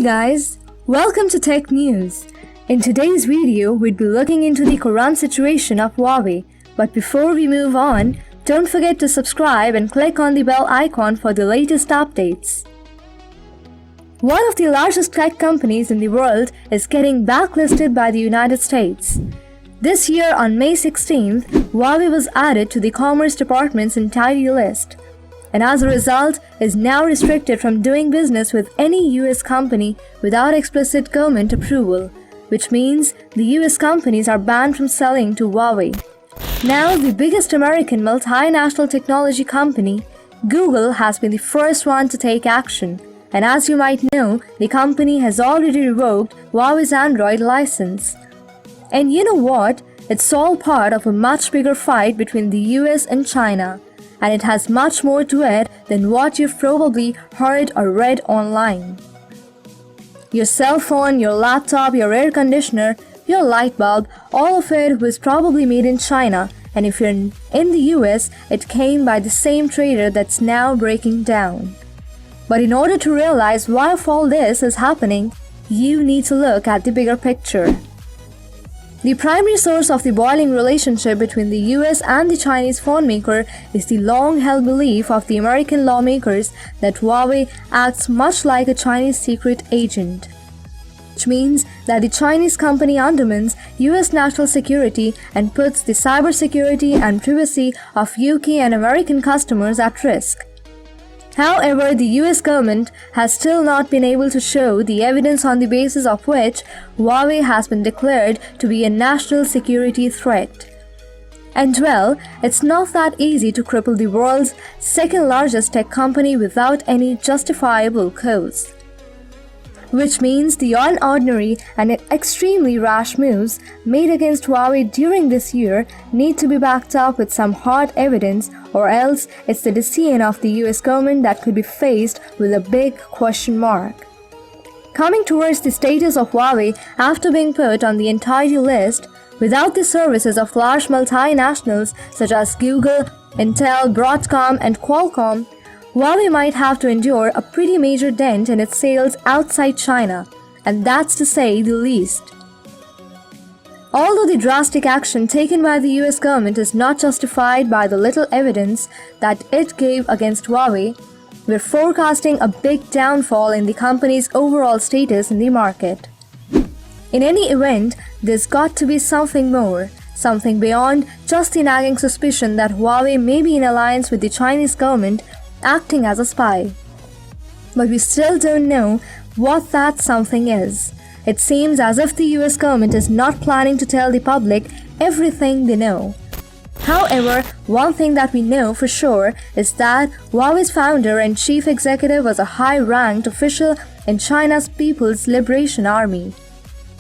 guys, welcome to Tech News. In today's video, we'd be looking into the current situation of Huawei. But before we move on, don't forget to subscribe and click on the bell icon for the latest updates. One of the largest tech companies in the world is getting blacklisted by the United States. This year on May 16th, Huawei was added to the Commerce Department's entire list, and as a result is now restricted from doing business with any US company without explicit government approval, which means the US companies are banned from selling to Huawei. Now, the biggest American multinational technology company, Google, has been the first one to take action, and as you might know, the company has already revoked Huawei's Android license. And you know what? It's all part of a much bigger fight between the US and China, and it has much more to it than what you've probably heard or read online. Your cell phone, your laptop, your air conditioner, your light bulb, all of it was probably made in China, and if you're in the US, it came by the same trader that's now breaking down. But in order to realize why all this is happening, you need to look at the bigger picture. The primary source of the boiling relationship between the US and the Chinese phone maker is the long-held belief of the American lawmakers that Huawei acts much like a Chinese secret agent, which means that the Chinese company undermines US national security and puts the cybersecurity and privacy of UK and American customers at risk. However, the US government has still not been able to show the evidence on the basis of which Huawei has been declared to be a national security threat. And well, it's not that easy to cripple the world's second largest tech company without any justifiable cause. Which means the unordinary and extremely rash moves made against Huawei during this year need to be backed up with some hard evidence, or else it's the decision of the US government that could be faced with a big question mark. Coming towards the status of Huawei after being put on the entire list, without the services of large multinationals such as Google, Intel, Broadcom and Qualcomm, Huawei might have to endure a pretty major dent in its sales outside China, and that's to say the least. Although the drastic action taken by the US government is not justified by the little evidence that it gave against Huawei, we're forecasting a big downfall in the company's overall status in the market. In any event, there's got to be something more, something beyond just the nagging suspicion that Huawei may be in alliance with the Chinese government acting as a spy. But we still don't know what that something is. It seems as if the US government is not planning to tell the public everything they know. However, one thing that we know for sure is that Huawei's founder and chief executive was a high-ranked official in China's People's Liberation Army.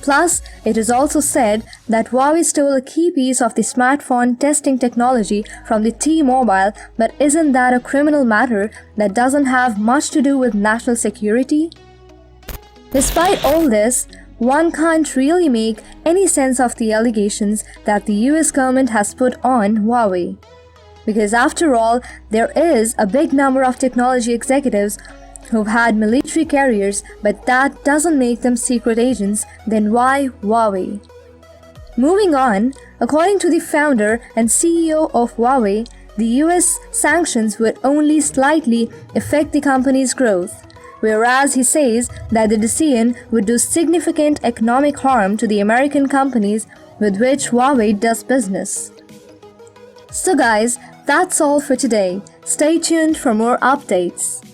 Plus, it is also said that Huawei stole a key piece of the smartphone testing technology from the T-Mobile, but isn't that a criminal matter that doesn't have much to do with national security? Despite all this, one can't really make any sense of the allegations that the US government has put on Huawei. Because after all, there is a big number of technology executives who've had military careers, but that doesn't make them secret agents. Then why Huawei? Moving on, according to the founder and CEO of Huawei, the US sanctions would only slightly affect the company's growth, whereas he says that the decision would do significant economic harm to the American companies with which Huawei does business. So guys, that's all for today. Stay tuned for more updates.